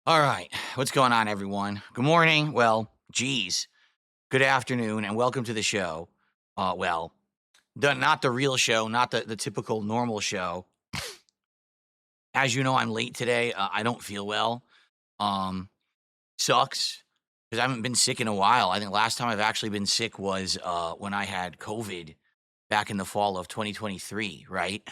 All right. What's going on, everyone? Good morning. Well, geez. Good afternoon, and welcome to the show. Well, not the real show, not the typical normal show. As you know, I'm late today. I don't feel well. Um, Sucks because I haven't been sick in a while. I think last time I've actually been sick was when I had COVID back in the fall of 2023, right?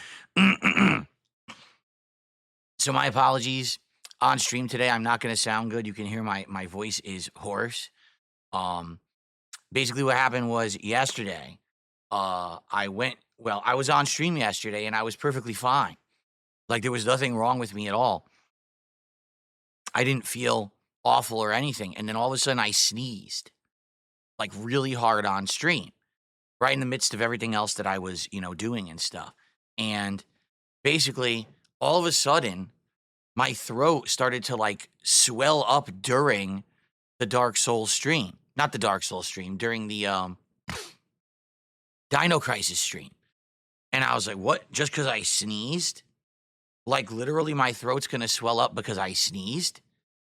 So my apologies on stream today. I'm not going to sound good. You can hear my voice is hoarse. Um, Basically what happened was yesterday, I was on stream yesterday and I was perfectly fine. Like there was nothing wrong with me at all. I didn't feel awful or anything. And then all of a sudden I sneezed like really hard on stream, right in the midst of everything else that I was, doing and stuff. And basically all of a sudden my throat started to like swell up during the Dark Souls stream. Not the Dark Souls stream, during the Dino Crisis stream. And I was like, what? Just because I sneezed? Like, literally, my throat's going to swell up because I sneezed?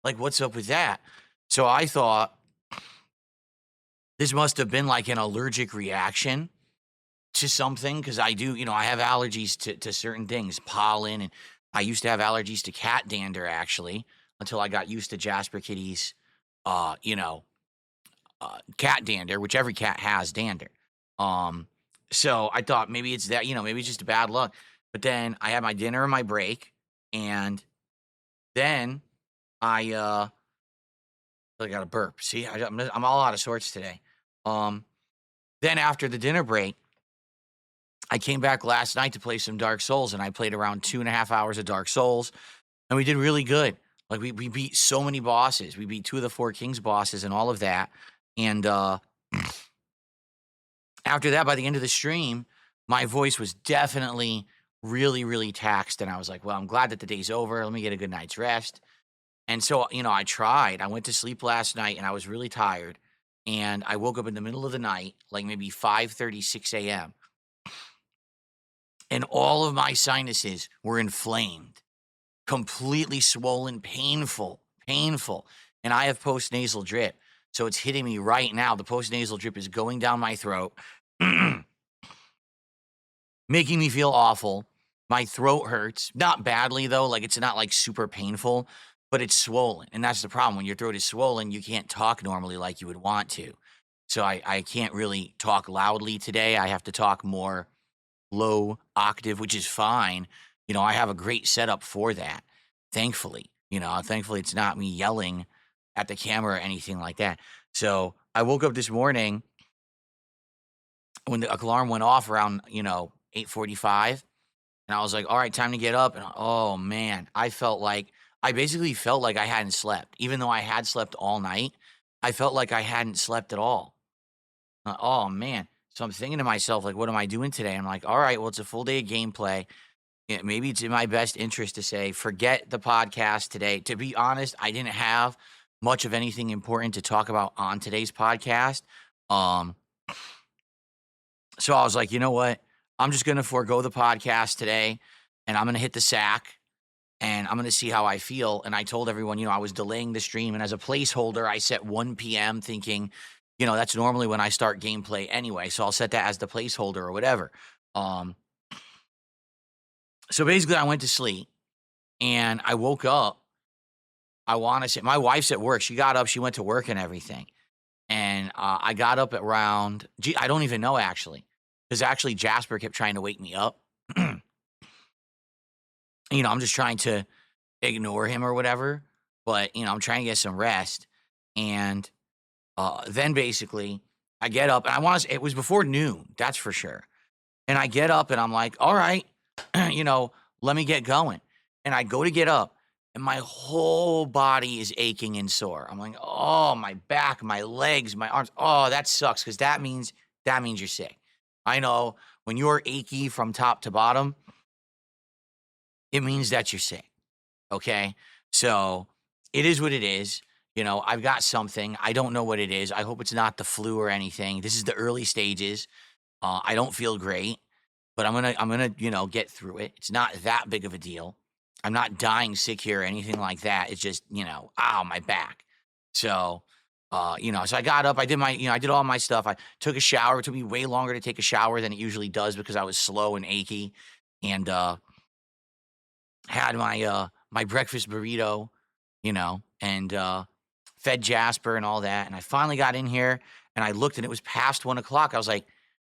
Like, what's up with that? So I thought this must have been like an allergic reaction to something because I do, I have allergies to certain things, pollen. And I used to have allergies to cat dander, actually, until I got used to Jasper Kitty's, uh, you know, cat dander, which every cat has dander. So I thought maybe it's that, maybe it's just bad luck. But then I had my dinner and my break, and then I got a burp. See, I'm all out of sorts today. Um, then after the dinner break, I came back last night to play some Dark Souls, and I played around 2.5 hours of Dark Souls, and we did really good. Like we beat so many bosses. We beat 2 of the 4 Kings bosses and all of that. And after that, by the end of the stream, my voice was definitely really, really taxed. And I was like, well, I'm glad that the day's over. Let me get a good night's rest. And so, I tried. I went to sleep last night and I was really tired. And I woke up in the middle of the night, like maybe 5:36 a.m. And all of my sinuses were inflamed, completely swollen, painful. And I have postnasal drip. So it's hitting me right now. The postnasal drip is going down my throat. Making me feel awful. My throat hurts. Not badly, though. Like, it's not, like, super painful, but it's swollen, and that's the problem. When your throat is swollen, you can't talk normally like you would want to. So I can't really talk loudly today. I have to talk more low octave, which is fine. I have a great setup for that, thankfully. Thankfully, it's not me yelling at the camera or anything like that. So I woke up this morning when the alarm went off around, 8:45, and I was like, "All right, time to get up." And oh man, I basically felt like I hadn't slept. Even though I had slept all night, I felt like I hadn't slept at all. Oh man. So I'm thinking to myself, like, what am I doing today? I'm like, all right, well, it's a full day of gameplay. Yeah, maybe it's in my best interest to say, forget the podcast today. To be honest, I didn't have much of anything important to talk about on today's podcast. Um, so I was like, you know what? I'm just going to forego the podcast today, and I'm going to hit the sack, and I'm going to see how I feel. And I told everyone, I was delaying the stream. And as a placeholder, I set 1 p.m. thinking, that's normally when I start gameplay anyway. So I'll set that as the placeholder or whatever. Um, so basically, I went to sleep and I woke up. I want to say my wife's at work. She got up, she went to work and everything. And I got up at around, I don't even know actually, because actually Jasper kept trying to wake me up. I'm just trying to ignore him or whatever. But, I'm trying to get some rest. And then basically I get up and it was before noon, that's for sure. And I get up and I'm like, all right, let me get going. And I go to get up and my whole body is aching and sore. I'm like, oh, my back, my legs, my arms. Oh, that sucks because that means you're sick. I know when you're achy from top to bottom, it means that you're sick. Okay. So it is what it is. I've got something. I don't know what it is. I hope it's not the flu or anything. This is the early stages. I don't feel great, but I'm gonna, get through it. It's not that big of a deal. I'm not dying sick here or anything like that. It's just, ow, my back. So, so I got up, I did I did all my stuff. I took a shower. It took me way longer to take a shower than it usually does because I was slow and achy, and had my breakfast burrito, and fed Jasper and all that. And I finally got in here and I looked and it was past 1 o'clock. I was like,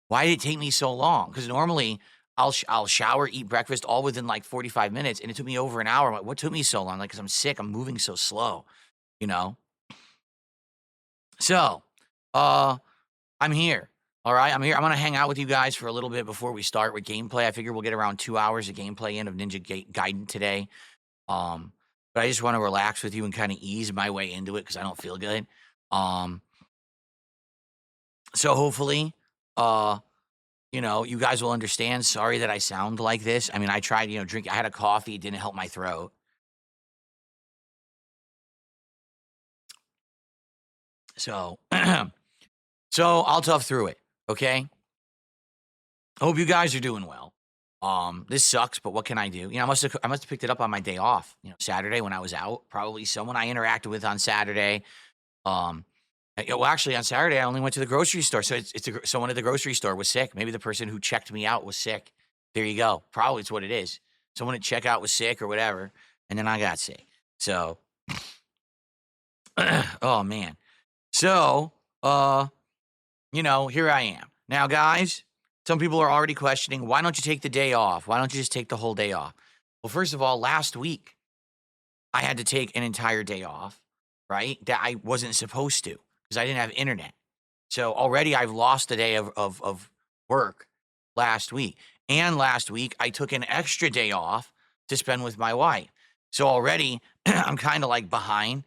why did it take me so long? Because normally I'll shower, eat breakfast all within like 45 minutes, and it took me over an hour. I'm like, what took me so long? Like, because I'm sick, I'm moving so slow, you know. So, I'm here. All right, I'm here. I'm gonna hang out with you guys for a little bit before we start with gameplay. I figure we'll get around 2 hours of gameplay in of Ninja Gaiden today. Um, but I just want to relax with you and kind of ease my way into it because I don't feel good. Um, so hopefully, you guys will understand. Sorry that I sound like this. I mean, I tried, drink. I had a coffee, it didn't help my throat. So, so I'll tough through it. Okay. I hope you guys are doing well. This sucks, but what can I do? I must have picked it up on my day off. Saturday when I was out. Probably someone I interacted with on Saturday. Um, well, actually, on Saturday I only went to the grocery store, so someone at the grocery store was sick. Maybe the person who checked me out was sick. There you go. Probably it's what it is. Someone at checkout was sick or whatever, and then I got sick. So, oh man. So, here I am now, guys. Some people are already questioning, why don't you take the day off? Why don't you just take the whole day off? Well, first of all, last week I had to take an entire day off, right? That I wasn't supposed to because I didn't have internet. So already I've lost a day of work last week. And last week I took an extra day off to spend with my wife. So already I'm kind of like behind.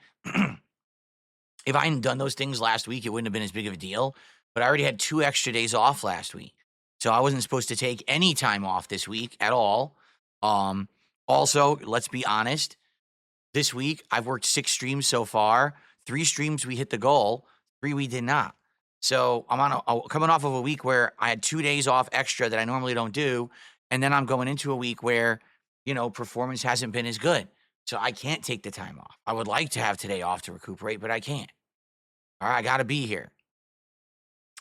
If I hadn't done those things last week, it wouldn't have been as big of a deal. But I already had 2 extra days off last week. So I wasn't supposed to take any time off this week at all. Also, let's be honest. This week, I've worked 6 streams so far. 3 streams, we hit the goal. 3, we did not. So I'm coming off of a week where I had 2 days off extra that I normally don't do. And then I'm going into a week where, performance hasn't been as good. So I can't take the time off. I would like to have today off to recuperate, but I can't. All right, I got to be here.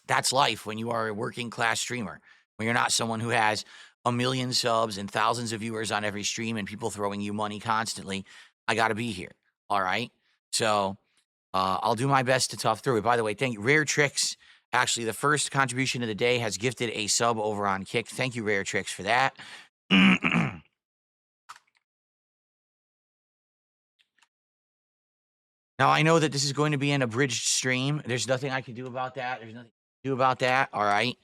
That's life when you are a working class streamer, when you're not someone who has a million subs and thousands of viewers on every stream and people throwing you money constantly. I got to be here. All right. So I'll do my best to tough through it. By the way, thank you. Rare Tricks, actually, the first contribution of the day, has gifted a sub over on Kick. Thank you, Rare Tricks, for that. Now, I know that this is going to be an abridged stream. There's nothing I can do about that. There's nothing to do about that. All right.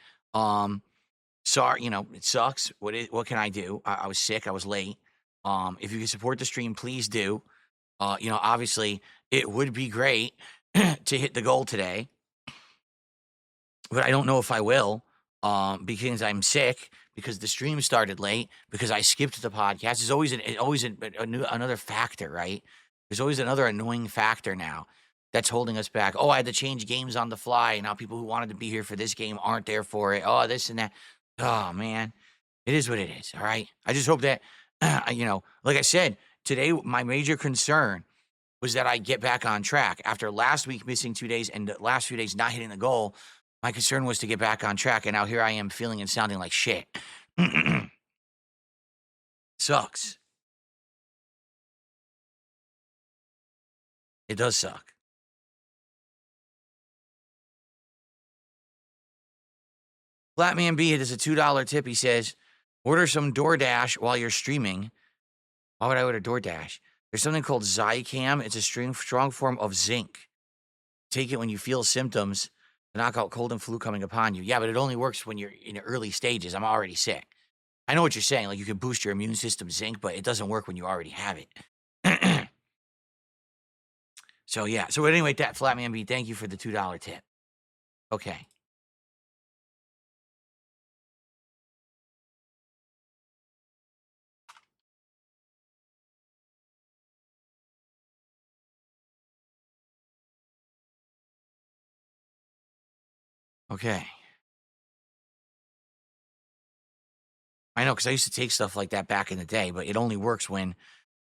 Sorry, it sucks. What can I do? I was sick. I was late. If you can support the stream, please do. Obviously, it would be great to hit the goal today, but I don't know if I will, because I'm sick, because the stream started late, because I skipped the podcast. There's always another factor, right? There's always another annoying factor now that's holding us back. Oh, I had to change games on the fly. Now people who wanted to be here for this game aren't there for it. Oh, this and that. Oh, man. It is what it is, all right? I just hope that, like I said, today my major concern was that I get back on track. After last week missing 2 days and the last few days not hitting the goal, my concern was to get back on track, and now here I am feeling and sounding like shit. Sucks. It does suck. Flatman B does a $2 tip. He says, order some DoorDash while you're streaming. Why would I order DoorDash? There's something called Zycam. It's a strong form of zinc. Take it when you feel symptoms to knock out cold and flu coming upon you. Yeah, but it only works when you're in the early stages. I'm already sick. I know what you're saying. Like, you can boost your immune system zinc, but it doesn't work when you already have it. So, yeah. So, anyway, that Flatman B, thank you for the $2 tip. Okay. Okay. I know, because I used to take stuff like that back in the day, but it only works when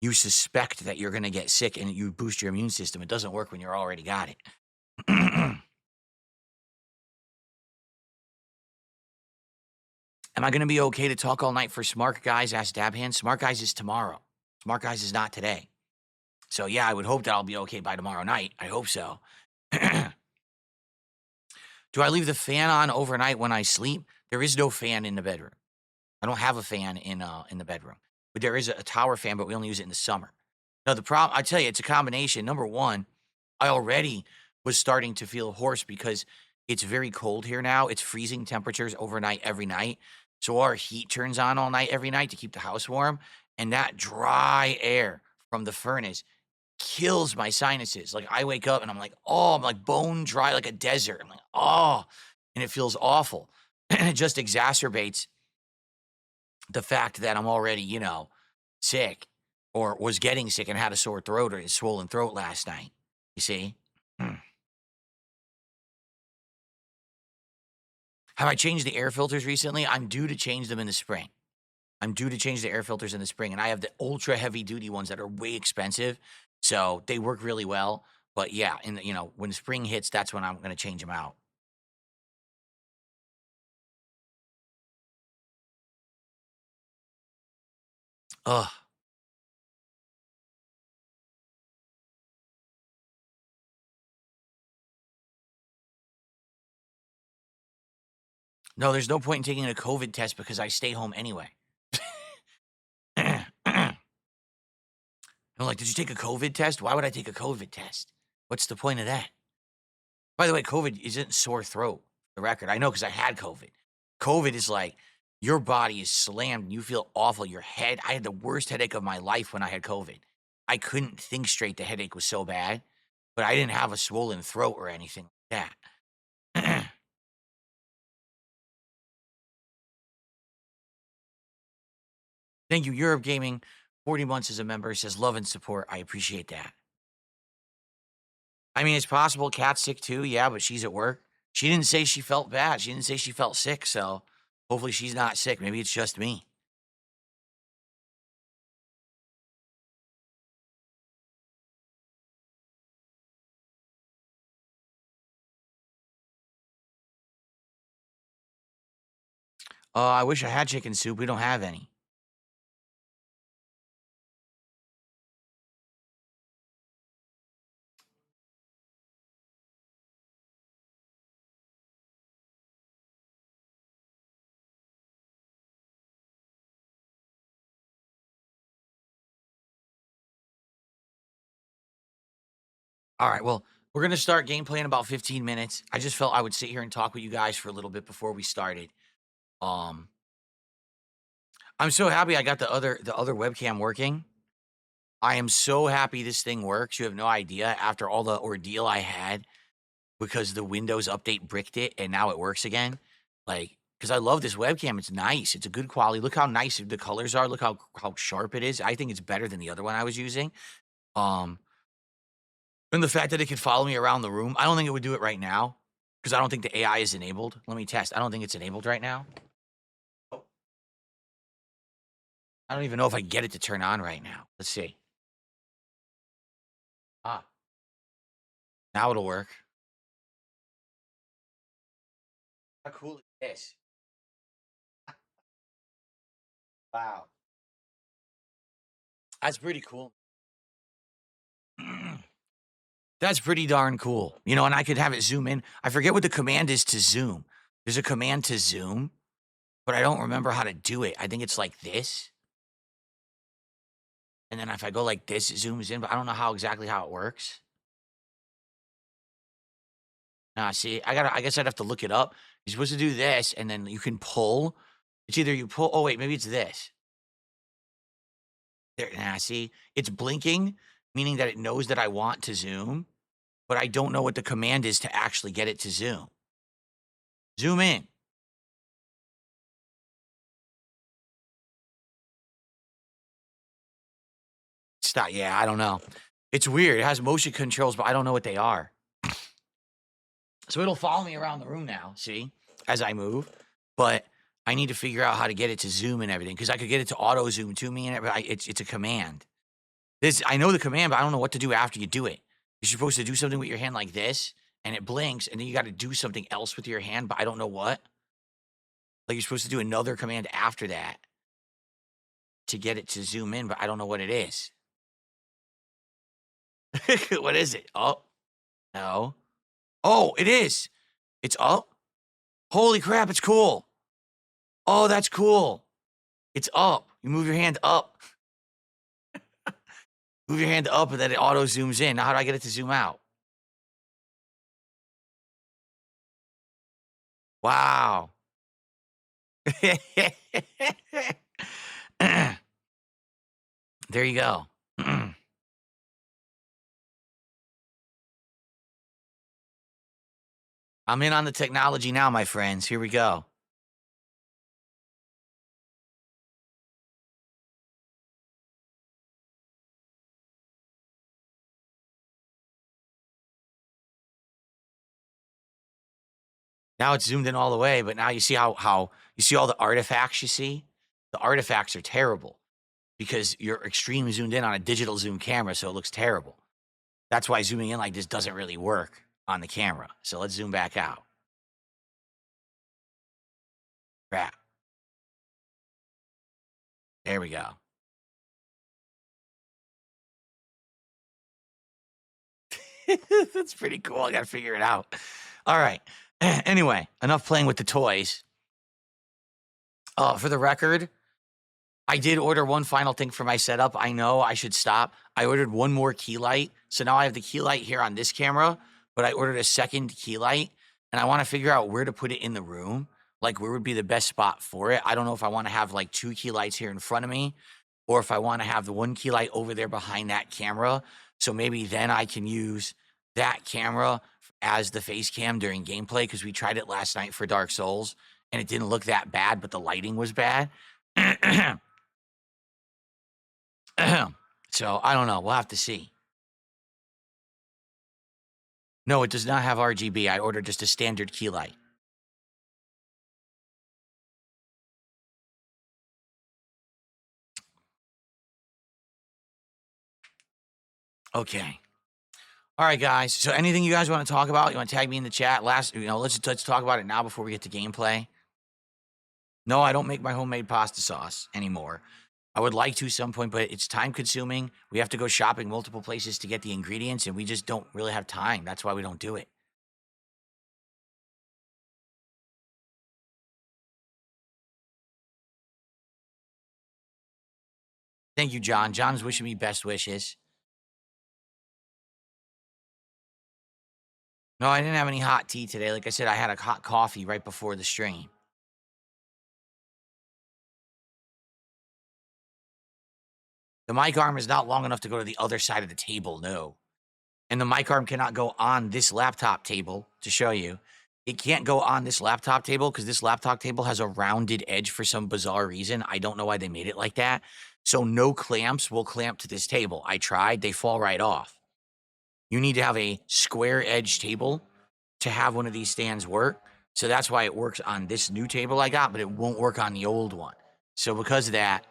you suspect that you're going to get sick and you boost your immune system. It doesn't work when you're already got it. Am I going to be okay to talk all night for Smart Guys? Asked Dabhand. Smart Guys is tomorrow. Smart Guys is not today. So, yeah, I would hope that I'll be okay by tomorrow night. I hope so. Do I leave the fan on overnight when I sleep? There is no fan in the bedroom. I don't have a fan in the bedroom. But there is a tower fan, but we only use it in the summer. Now, the problem, I tell you, it's a combination. Number one, I already was starting to feel hoarse because it's very cold here now. It's freezing temperatures overnight every night. So our heat turns on all night every night to keep the house warm. And that dry air from the furnace kills my sinuses. Like I wake up and I'm like, oh, I'm like bone dry like a desert. I'm like, oh, and it feels awful. And it just exacerbates the fact that I'm already, sick or was getting sick and had a sore throat or a swollen throat last night. You see? Have I changed the air filters recently? I'm due to change them in the spring. I'm due to change the air filters in the spring, and I have the ultra heavy duty ones that are way expensive. So they work really well. But yeah, when spring hits, that's when I'm going to change them out. Ugh. No, there's no point in taking a COVID test because I stay home anyway. I'm like, did you take a COVID test? Why would I take a COVID test? What's the point of that? By the way, COVID isn't sore throat, for the record. I know because I had COVID. COVID is like your body is slammed and you feel awful. Your head, I had the worst headache of my life when I had COVID. I couldn't think straight. The headache was so bad, but I didn't have a swollen throat or anything like that. Thank you, Europe Gaming. 40 months as a member says love and support. I appreciate that. I mean, it's possible Kat's sick too. Yeah, but she's at work. She didn't say she felt bad. She didn't say she felt sick. So hopefully she's not sick. Maybe it's just me. I wish I had chicken soup. We don't have any. All right. Well, we're going to start gameplay in about 15 minutes. I just felt I would sit here and talk with you guys for a little bit before we started. I'm so happy I got the other webcam working. I am so happy this thing works. You have no idea after all the ordeal I had because the Windows update bricked it and now it works again. Like, because I love this webcam. It's nice. It's a good quality. Look how nice the colors are. Look how sharp it is. I think it's better than the other one I was using. And the fact that it could follow me around the room, I don't think it would do it right now because I don't think the AI is enabled. Let me test. I don't think it's enabled right now. I don't even know if I can get it to turn on right now. Let's see. Now it'll work. How cool is this? Wow. That's pretty cool. That's pretty darn cool. And I could have it zoom in. I forget what the command is to zoom. There's a command to zoom, but I don't remember how to do it. I think it's like this. And then if I go like this, it zooms in, but I don't know exactly how it works. See, I guess I'd have to look it up. You're supposed to do this, and then you can pull. It's either you pull, oh wait, maybe it's this. There, see, it's blinking, meaning that it knows that I want to zoom, but I don't know what the command is to actually get it to zoom. Zoom in. Stop. Yeah, I don't know. It's weird. It has motion controls, but I don't know what they are. So it'll follow me around the room now, see, as I move. But I need to figure out how to get it to zoom and everything because I could get it to auto zoom to me and everything. It's a command. I know the command, but I don't know what to do after you do it. You're supposed to do something with your hand like this, and it blinks, and then you got to do something else with your hand, but I don't know what. Like, you're supposed to do another command after that to get it to zoom in, but I don't know what it is. What is it? Oh, no. Oh, it is. It's up. Holy crap, it's cool. Oh, that's cool. It's up. You move your hand up. Move your hand up, and then it auto zooms in. Now, how do I get it to zoom out? Wow. There you go. I'm in on the technology now, my friends. Here we go. Now it's zoomed in all the way, but now you see how you see all the artifacts you see? The artifacts are terrible because you're extremely zoomed in on a digital zoom camera, so it looks terrible. That's why zooming in like this doesn't really work on the camera. So let's zoom back out. Crap. There we go. That's pretty cool. I gotta figure it out. All right. Anyway, enough playing with the toys. For the record, I did order one final thing for my setup. I know I should stop. I ordered one more key light. So now I have the key light here on this camera, but I ordered a second key light, and I want to figure out where to put it in the room. Like, where would be the best spot for it? I don't know if I want to have like two key lights here in front of me, or if I want to have the one key light over there behind that camera. So maybe then I can use that camera as the face cam during gameplay, because we tried it last night for Dark Souls and it didn't look that bad, but the lighting was bad. So I don't know. We'll have to see. No, it does not have RGB. I ordered just a standard key light. Okay. All right, guys. So anything you guys want to talk about? You want to tag me in the chat? Let's talk about it now before we get to gameplay. No, I don't make my homemade pasta sauce anymore. I would like to some point, but it's time consuming. We have to go shopping multiple places to get the ingredients, and we just don't really have time. That's why we don't do it. Thank you, John. John's wishing me best wishes. No, I didn't have any hot tea today. Like I said, I had a hot coffee right before the stream. The mic arm is not long enough to go to the other side of the table, no. And the mic arm cannot go on this laptop table, to show you. It can't go on this laptop table because this laptop table has a rounded edge for some bizarre reason. I don't know why they made it like that. So no clamps will clamp to this table. I tried, they fall right off. You need to have a square edge table to have one of these stands work. So that's why it works on this new table I got, but it won't work on the old one. So because of that,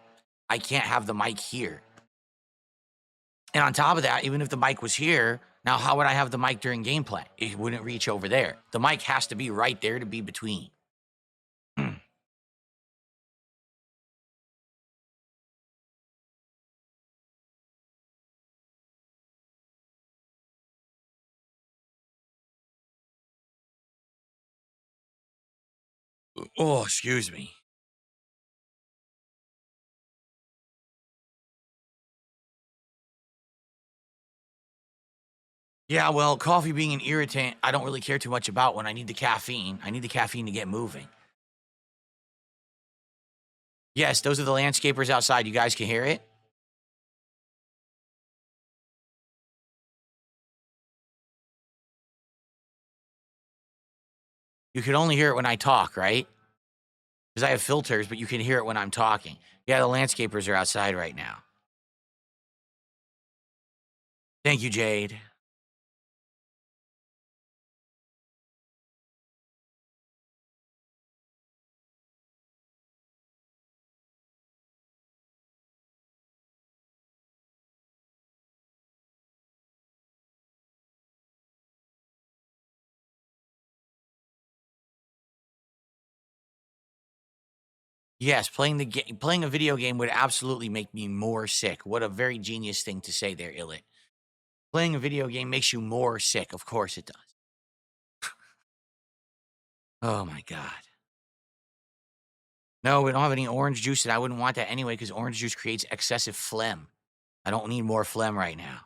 I can't have the mic here. And on top of that, even if the mic was here, now how would I have the mic during gameplay? It wouldn't reach over there. The mic has to be right there to be between. Oh, excuse me. Yeah, well, coffee being an irritant, I don't really care too much about when I need the caffeine. I need the caffeine to get moving. Yes, those are the landscapers outside. You guys can hear it? You can only hear it when I talk, right? Because I have filters, but you can hear it when I'm talking. Yeah, the landscapers are outside right now. Thank you, Jade. Yes, playing a video game would absolutely make me more sick. What a very genius thing to say there, Illit. Playing a video game makes you more sick. Of course it does. Oh my god. No, we don't have any orange juice, and I wouldn't want that anyway because orange juice creates excessive phlegm. I don't need more phlegm right now.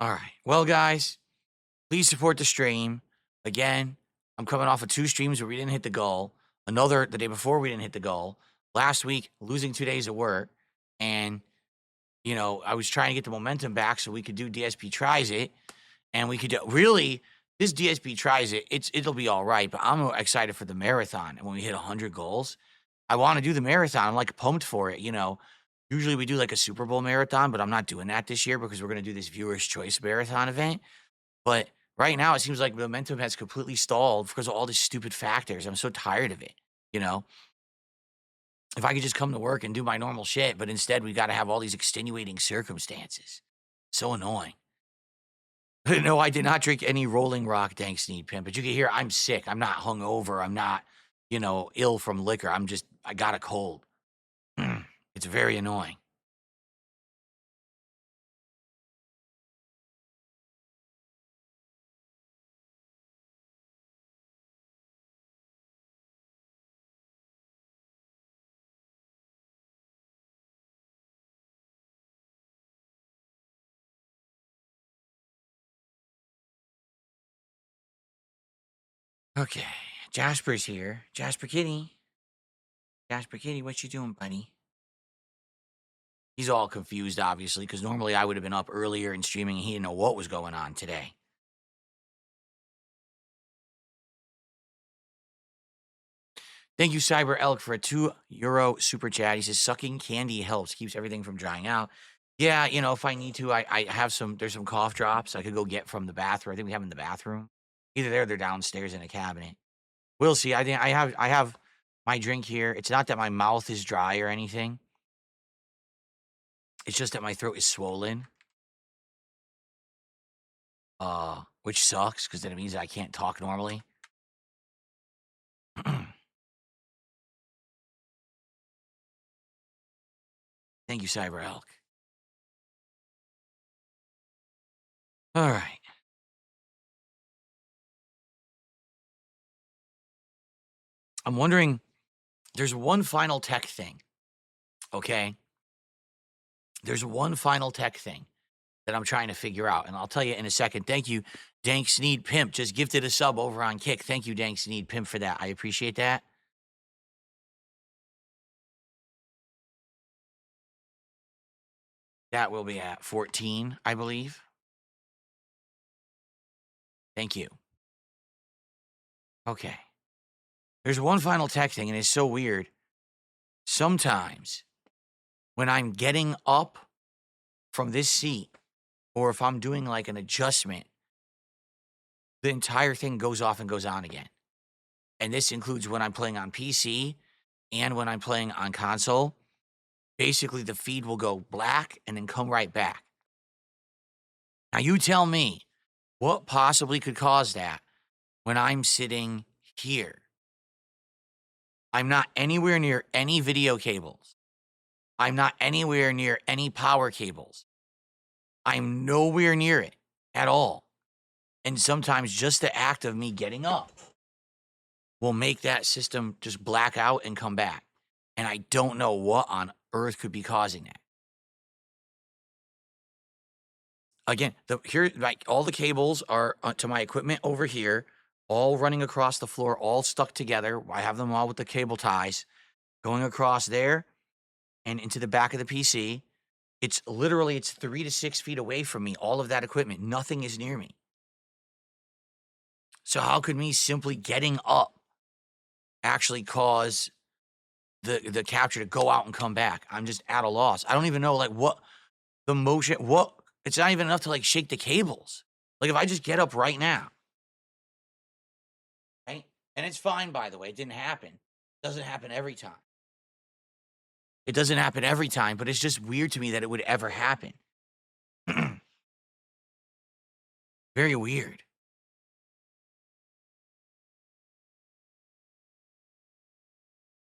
All right. Well, guys, please support the stream. Again, I'm coming off of 2 streams where we didn't hit the goal. Another the day before we didn't hit the goal. Last week, losing 2 days of work. And, I was trying to get the momentum back so we could do DSP Tries It. And we could do really this DSP Tries It. It'll be all right. But I'm excited for the marathon. And when we hit 100 goals, I want to do the marathon. I'm like pumped for it. Usually we do like a Super Bowl marathon, but I'm not doing that this year because we're going to do this Viewers Choice Marathon event. But right now, it seems like momentum has completely stalled because of all these stupid factors. I'm so tired of it. You know, if I could just come to work and do my normal shit, but instead we got to have all these extenuating circumstances. So annoying. No, I did not drink any Rolling Rock, thanks, Need Pimp. But you can hear I'm sick. I'm not hungover. I'm not, ill from liquor. I got a cold. It's very annoying. Okay, Jasper's here. Jasper Kitty. Jasper Kitty, what you doing, buddy? He's all confused, obviously, because normally I would have been up earlier and streaming, and he didn't know what was going on today. Thank you, Cyber Elk, for a €2 super chat. He says, sucking candy helps, keeps everything from drying out. Yeah, if I need to, I have there's some cough drops I could go get from the bathroom. I think we have them in the bathroom. Either there or they're downstairs in a cabinet. We'll see. I think I have my drink here. It's not that my mouth is dry or anything. It's just that my throat is swollen. Which sucks because then it means that I can't talk normally. Thank you, Cyber Elk. All right. I'm wondering, there's one final tech thing, okay? There's one final tech thing that I'm trying to figure out, and I'll tell you in a second. Thank you, Dank Sneed Pimp. Just gifted a sub over on Kick. Thank you, Dank Sneed Pimp, for that. I appreciate that. That will be at 14, I believe. Thank you. Okay. There's one final tech thing, and it's so weird. Sometimes when I'm getting up from this seat, or if I'm doing like an adjustment, the entire thing goes off and goes on again. And this includes when I'm playing on PC and when I'm playing on console. Basically, the feed will go black and then come right back. Now, you tell me what possibly could cause that when I'm sitting here. I'm not anywhere near any video cables. I'm not anywhere near any power cables. I'm nowhere near it at all. And sometimes just the act of me getting up will make that system just black out and come back. And I don't know what on earth could be causing that. Again, here, like, all the cables are to my equipment over here, all running across the floor, all stuck together. I have them all with the cable ties going across there and into the back of the PC. It's 3 to 6 feet away from me, all of that equipment. Nothing is near me. So how could me simply getting up actually cause the capture to go out and come back? I'm just at a loss. I don't even know, like, what the motion, it's not even enough to, like, shake the cables. Like, if I just get up right now, right? And it's fine, by the way, it didn't happen. Doesn't happen every time. It doesn't happen every time, but it's just weird to me that it would ever happen. Very weird.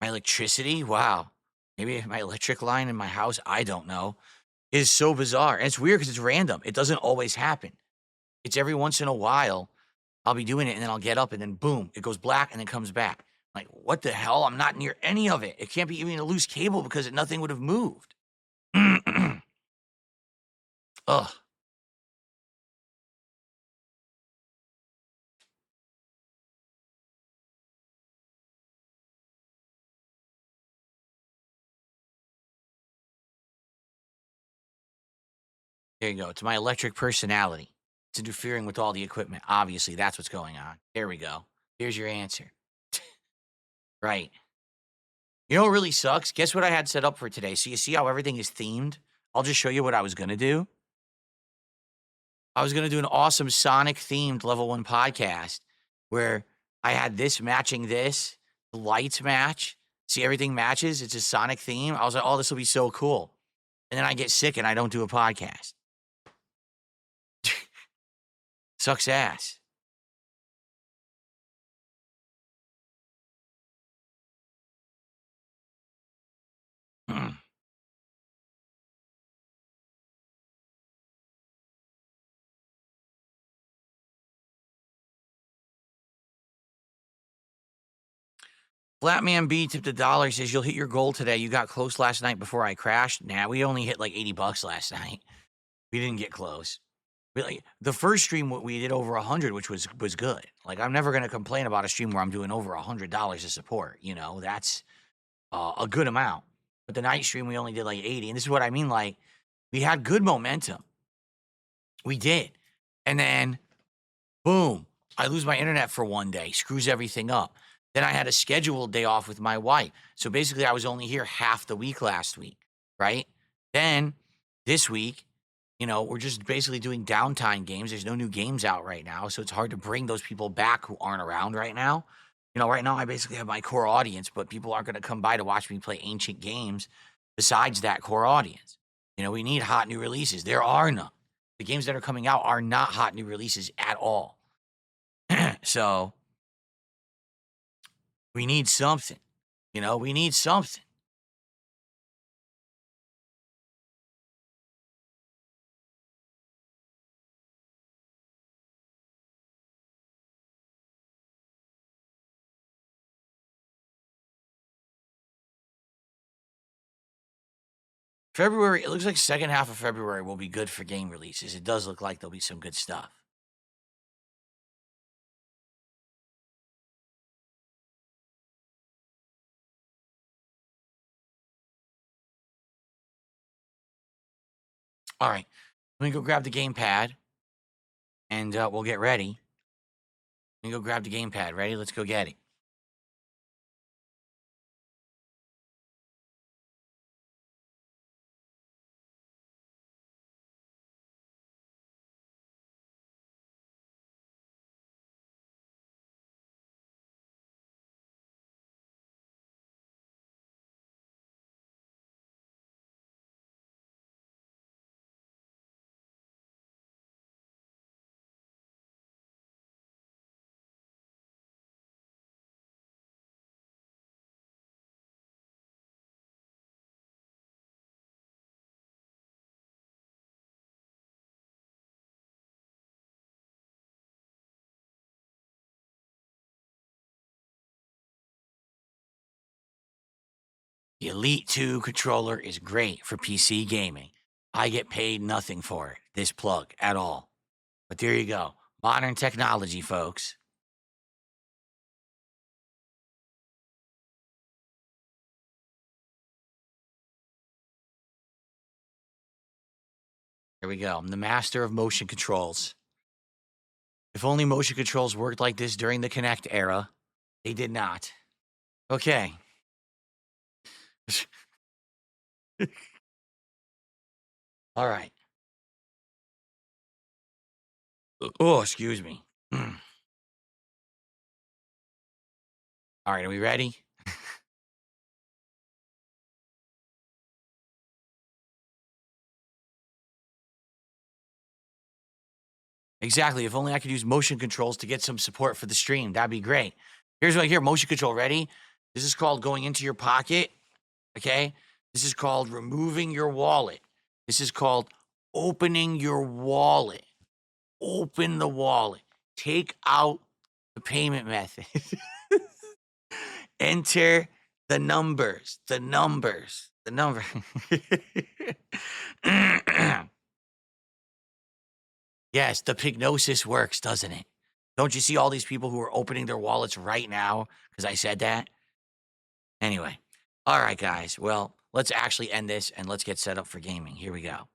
My electricity? Wow. Maybe my electric line in my house, I don't know, is so bizarre. And it's weird because it's random. It doesn't always happen. It's every once in a while, I'll be doing it and then I'll get up and then boom, it goes black and then comes back. Like, what the hell? I'm not near any of it. It can't be even a loose cable because nothing would have moved. Ugh. There you go. It's my electric personality. It's interfering with all the equipment. Obviously, that's what's going on. There we go. Here's your answer. Right. You know what really sucks? Guess what I had set up for today? So you see how everything is themed? I'll just show you what I was going to do. I was going to do an awesome Sonic themed level 1 podcast where I had this matching this, the lights match. See, everything matches. It's a Sonic theme. I was like, oh, this will be so cool. And then I get sick and I don't do a podcast. Sucks ass. Flatman B tipped $1, says you'll hit your goal today. You got close last night before I crashed. Nah, we only hit like $80 last night. We didn't get close. Like, the first stream we did over 100, which was good. Like, I'm never gonna complain about a stream where I'm doing over $100 of support. You know, that's a good amount. But the night stream we only did like 80, and this is what I mean. Like, we had good momentum. We did, and then boom, I lose my internet for one day, screws everything up. Then I had a scheduled day off with my wife. So basically, I was only here half the week last week, right? Then this week, you know, we're just basically doing downtime games. There's no new games out right now. So it's hard to bring those people back who aren't around right now. You know, right now I basically have my core audience, but people aren't going to come by to watch me play ancient games besides that core audience. You know, we need hot new releases. There are none. The games that are coming out are not hot new releases at all. So we need something. You know, we need something. February, it looks like second half of February will be good for game releases. It does look like there'll be some good stuff. All right, let me go grab the gamepad, and we'll get ready. Let me go grab the gamepad. Ready? Let's go get it. The Elite 2 controller is great for PC gaming. I get paid nothing for it, this plug, at all. But there you go. Modern technology, folks. Here we go. I'm the master of motion controls. If only motion controls worked like this during the Kinect era. They did not. Okay. All right. Oh, excuse me. All right, are we ready? Exactly. If only I could use motion controls to get some support for the stream. That'd be great. Here's right here, motion control. Ready? This is called going into your pocket. Okay. This is called removing your wallet. This is called opening your wallet. Open the wallet. Take out the payment method. Enter the numbers. The numbers. The number. Yes, the pignosis works, doesn't it? Don't you see all these people who are opening their wallets right now because I said that? Anyway. All right, guys. Well, let's actually end this and let's get set up for gaming. Here we go.